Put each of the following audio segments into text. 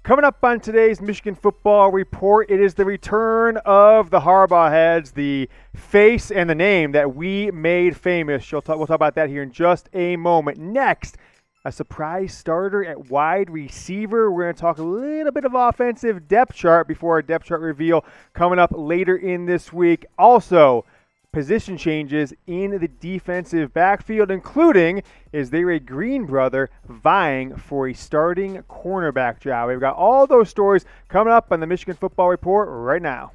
Coming up on today's Michigan Football Report, it is the return of the Harbaugh Heads, the face and the name that we made famous. We'll talk about that here in just a moment. Next, a surprise starter at wide receiver. We're going to talk a little bit of offensive depth chart before our depth chart reveal coming up later in this week. Also, position changes in the defensive backfield, including is there a Green brother vying for a starting cornerback job? We've got all those stories coming up on the Michigan Football Report right now.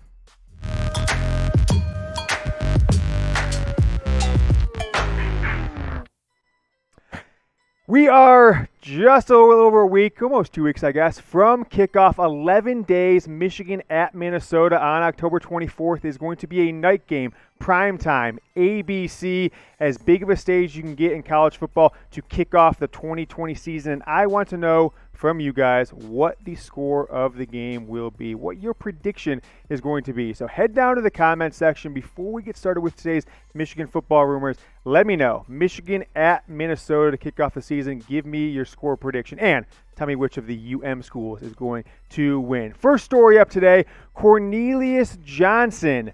We are just a little over a week, almost 2 weeks, I guess, from kickoff. 11 days, Michigan at Minnesota on October 24th is going to be a night game, primetime, ABC, as big of a stage you can get in college football to kick off the 2020 season. And I want to know from you guys what the score of the game will be, what your prediction is going to be. So head down to the comment section before we get started with today's Michigan football rumors. Let me know. Michigan at Minnesota to kick off the season. Give me your score prediction and tell me which of the UM schools is going to win. First story up today, Cornelius Johnson,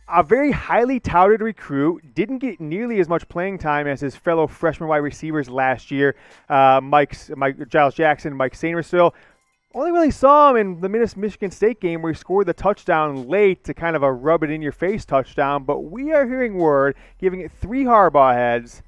a very highly touted recruit, didn't get nearly as much playing time as his fellow freshman wide receivers last year. Giles Jackson, Mike Sainrisville. Only really saw him in the Michigan State game where he scored the touchdown late to kind of a rub-it-in-your-face touchdown. But we are hearing word, giving it 3 Harbaugh heads,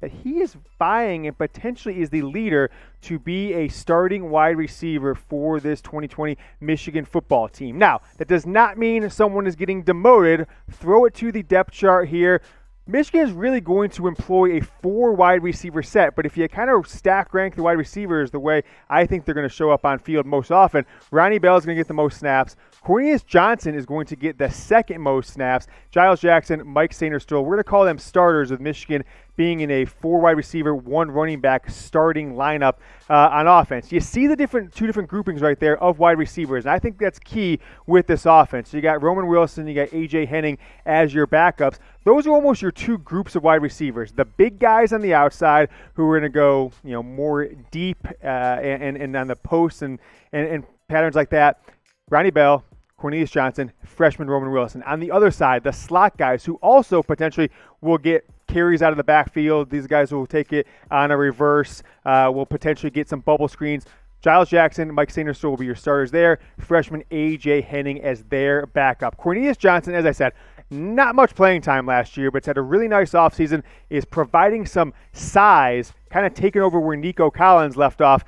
that he is vying and potentially is the leader to be a starting wide receiver for this 2020 Michigan football team. Now, that does not mean someone is getting demoted. Throw it to the depth chart here. Michigan is really going to employ a 4 wide receiver set, but if you kind of stack rank the wide receivers the way I think they're going to show up on field most often, Ronnie Bell is going to get the most snaps. Cornelius Johnson is going to get the second most snaps. Giles Jackson, Mike Sainrisville, we're going to call them starters with Michigan being in a 4 wide receiver, 1 running back starting lineup on offense. You see the two different groupings right there of wide receivers, and I think that's key with this offense. So you got Roman Wilson, you got A.J. Henning as your backups. Those are almost your 2 groups of wide receivers. The big guys on the outside who are going to go, more deep and on the posts and patterns like that. Ronnie Bell, Cornelius Johnson, freshman Roman Wilson. On the other side, the slot guys who also potentially will get carries out of the backfield. These guys will take it on a reverse, will potentially get some bubble screens. Giles Jackson, Mike Sainrisville will be your starters there. Freshman A.J. Henning as their backup. Cornelius Johnson, as I said, not much playing time last year, but it's had a really nice offseason, is providing some size, kind of taking over where Nico Collins left off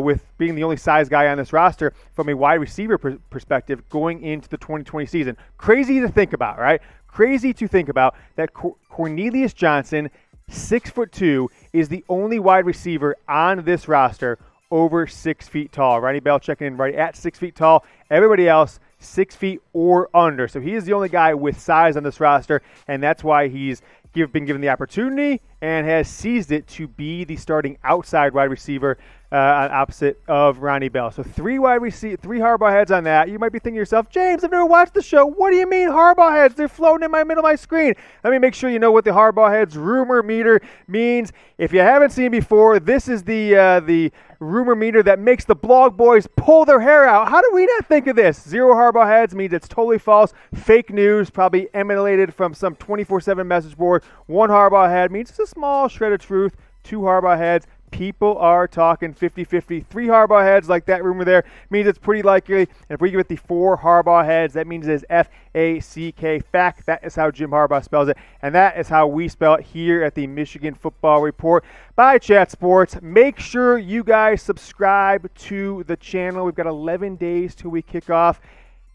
with being the only size guy on this roster from a wide receiver perspective going into the 2020 season. Crazy to think about, right? Crazy to think about that Cornelius Johnson, 6'2", is the only wide receiver on this roster over 6 feet tall. Ronnie Bell checking in right at 6 feet tall. Everybody else 6 feet or under. So he is the only guy with size on this roster, and that's why he's been given the opportunity and has seized it to be the starting outside wide receiver opposite of Ronnie Bell. So 3 Harbaugh heads on that. You might be thinking to yourself, James, I've never watched the show. What do you mean Harbaugh heads? They're floating in my middle of my screen. Let me make sure you know what the Harbaugh heads rumor meter means. If you haven't seen before, this is the rumor meter that makes the blog boys pull their hair out. How do we not think of this? 0 Harbaugh heads means it's totally false. Fake news, probably emanated from some 24/7 message board. 1 Harbaugh head means it's a small shred of truth. 2 Harbaugh heads, people are talking 50-50. 3 Harbaugh heads, like that rumor there, means it's pretty likely. And if we give it the 4 Harbaugh heads, that means it is F-A-C-K, fact. That is how Jim Harbaugh spells it. And that is how we spell it here at the Michigan Football Report by Chat Sports. Make sure you guys subscribe to the channel. We've got 11 days till we kick off.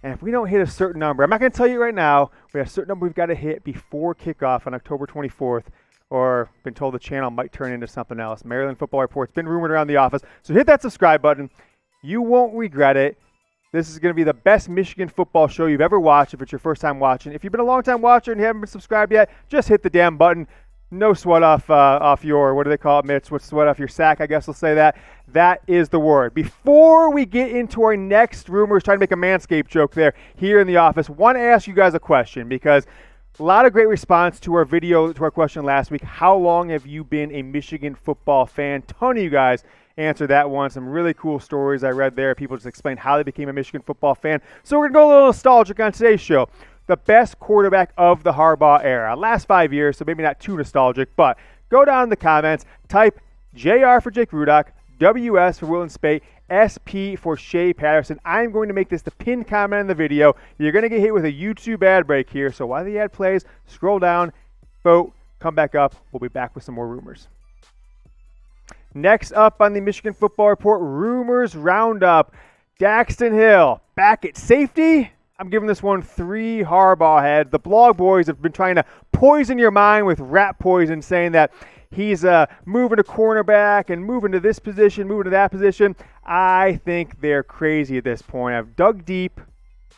And if we don't hit a certain number, I'm not going to tell you right now, we have a certain number we've got to hit before kickoff on October 24th. Or been told the channel might turn into something else. Maryland Football Report's been rumored around the office. So hit that subscribe button. You won't regret it. This is going to be the best Michigan football show you've ever watched if it's your first time watching. If you've been a long-time watcher and you haven't been subscribed yet, just hit the damn button. No sweat off your, what do they call it, Mitch? What's sweat off your sack? I guess we'll say that. That is the word. Before we get into our next rumors, trying to make a Manscaped joke there here in the office, want to ask you guys a question because a lot of great response to our video, to our question last week. How long have you been a Michigan football fan? A ton of you guys answer that one. Some really cool stories I read there. People just explained how they became a Michigan football fan. So we're going to go a little nostalgic on today's show. The best quarterback of the Harbaugh era. Last 5 years, so maybe not too nostalgic, but go down in the comments, type JR for Jake Rudock, WS for Will and Spate, SP for Shea Patterson. I'm going to make this the pinned comment in the video. You're going to get hit with a YouTube ad break here, so while the ad plays, scroll down, vote, come back up. We'll be back with some more rumors. Next up on the Michigan Football Report, Rumors Roundup. Daxton Hill back at safety. I'm giving this one 3 Harbaugh heads. The blog boys have been trying to poison your mind with rat poison, saying that he's moving to cornerback and moving to this position, moving to that position. I think they're crazy at this point. I've dug deep,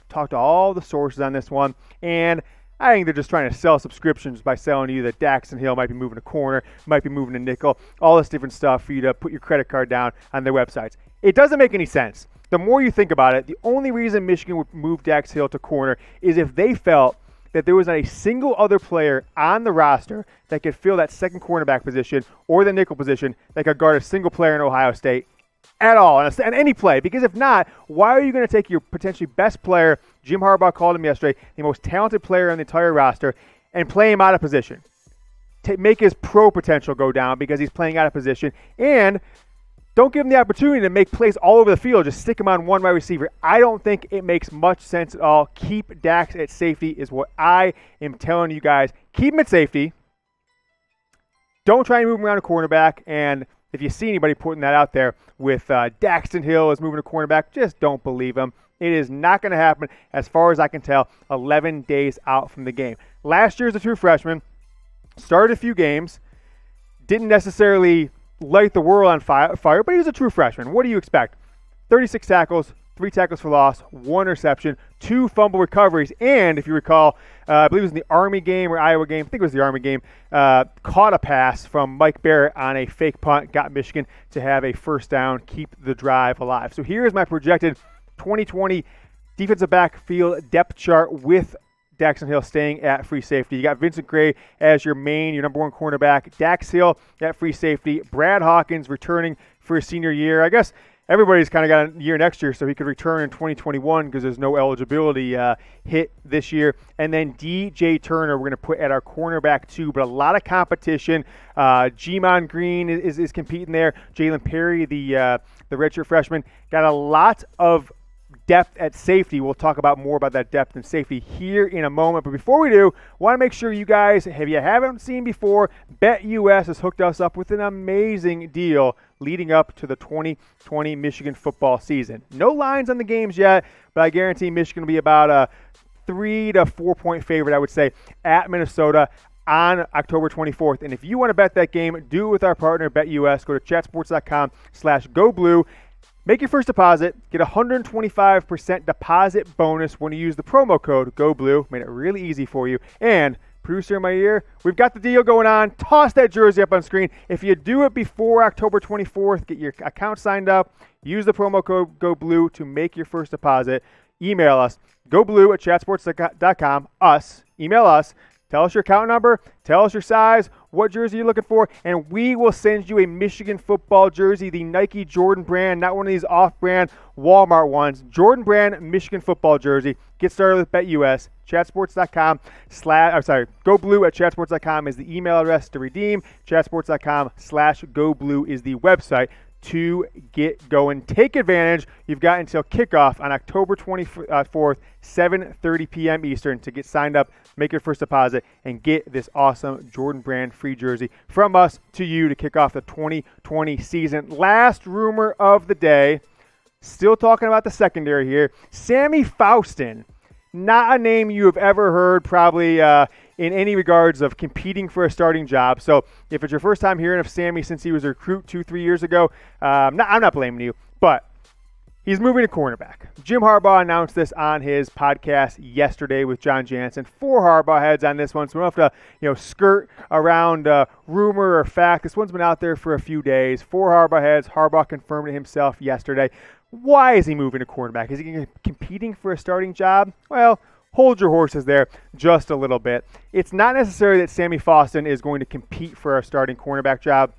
talked to all the sources on this one, and I think they're just trying to sell subscriptions by selling you that Daxton Hill might be moving to corner, might be moving to nickel, all this different stuff for you to put your credit card down on their websites. It doesn't make any sense. The more you think about it, the only reason Michigan would move Dax Hill to corner is if they felt that there was not a single other player on the roster that could fill that second cornerback position or the nickel position that could guard a single player in Ohio State at all, on any play. Because if not, why are you going to take your potentially best player, Jim Harbaugh called him yesterday, the most talented player on the entire roster, and play him out of position? Make his pro potential go down because he's playing out of position, and don't give him the opportunity to make plays all over the field. Just stick him on one wide receiver. I don't think it makes much sense at all. Keep Dax at safety is what I am telling you guys. Keep him at safety. Don't try and move him around a cornerback. And if you see anybody putting that out there with Daxton Hill is moving to cornerback, just don't believe him. It is not going to happen as far as I can tell 11 days out from the game. Last year as a true freshman, started a few games, didn't necessarily light the world on fire, but he was a true freshman. What do you expect? 36 tackles, 3 tackles for loss, 1 interception, 2 fumble recoveries, and if you recall, I believe it was in the Army game or Iowa game, I think it was the Army game, caught a pass from Mike Barrett on a fake punt, got Michigan to have a first down, keep the drive alive. So here's my projected 2020 defensive backfield depth chart with Daxton Hill staying at free safety. You got Vincent Gray as your number 1 cornerback. Dax Hill at free safety. Brad Hawkins returning for his senior year. I guess everybody's kind of got a year next year, so he could return in 2021 because there's no eligibility hit this year. And then DJ Turner we're going to put at our cornerback 2, but a lot of competition. G-Mon Green is competing there. Jalen Perry, the redshirt freshman, got a lot of depth at safety. We'll talk about more about that depth and safety here in a moment. But before we do, want to make sure you guys, if you haven't seen before, BetUS has hooked us up with an amazing deal leading up to the 2020 Michigan football season. No lines on the games yet, but I guarantee Michigan will be about a 3 to 4 point favorite, I would say, at Minnesota on October 24th. And if you want to bet that game, do it with our partner BetUS. Go to chatsports.com/GoBlue. Make your first deposit, get a 125% deposit bonus when you use the promo code GOBLUE. Made it really easy for you. And, producer in my ear, we've got the deal going on. Toss that jersey up on screen. If you do it before October 24th, get your account signed up, use the promo code GOBLUE to make your first deposit. Email us, goblue@chatsports.com, email us. Tell us your account number, tell us your size, what jersey you're looking for, and we will send you a Michigan football jersey, the Nike Jordan brand, not one of these off-brand Walmart ones. Jordan brand Michigan football jersey. Get started with BetUS. Chatsports.com GoBlue@chatsports.com is the email address to redeem. Chatsports.com/GoBlue is the website to get going. Take advantage. You've got until kickoff on October 24th, 7:30 p.m. Eastern to get signed up, make your first deposit, and get this awesome Jordan brand free jersey from us to you to kick off the 2020 season. Last rumor of the day, still talking about the secondary here, Sammy Faustin. Not a name you have ever heard probably in any regards of competing for a starting job. So if it's your first time hearing of Sammy since he was a recruit 2-3 years ago, I'm not blaming you, but he's moving to cornerback. Jim Harbaugh announced this on his podcast yesterday with John Jansen. 4 Harbaugh heads on this one, so we don't have to skirt around rumor or fact. This one's been out there for a few days. 4 Harbaugh heads. Harbaugh confirmed it himself yesterday. Why is he moving to cornerback? Is he competing for a starting job? Well, hold your horses there just a little bit. It's not necessarily that Sammy Faustin is going to compete for a starting cornerback job.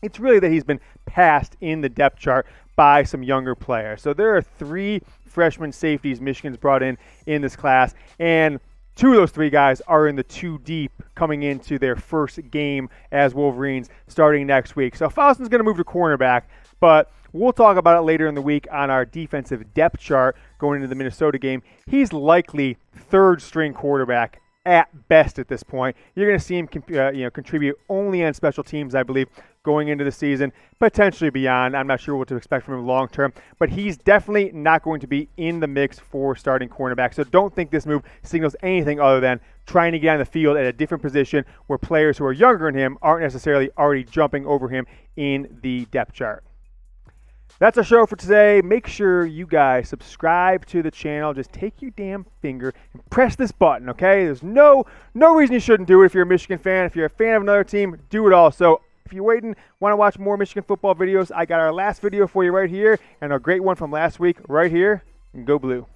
It's really that he's been passed in the depth chart by some younger players. So there are 3 freshman safeties Michigan's brought in this class, and 2 of those 3 guys are in the 2 deep coming into their first game as Wolverines starting next week. So Faustin's going to move to cornerback, but we'll talk about it later in the week on our defensive depth chart going into the Minnesota game. He's likely 3rd string quarterback at best at this point. You're going to see him contribute only on special teams, I believe, going into the season, potentially beyond. I'm not sure what to expect from him long term, but he's definitely not going to be in the mix for starting cornerback. So don't think this move signals anything other than trying to get on the field at a different position where players who are younger than him aren't necessarily already jumping over him in the depth chart. That's our show for today. Make sure you guys subscribe to the channel. Just take your damn finger and press this button, okay? There's no reason you shouldn't do it if you're a Michigan fan. If you're a fan of another team, do it also. If you're waiting, want to watch more Michigan football videos, I got our last video for you right here and a great one from last week right here. And go Blue.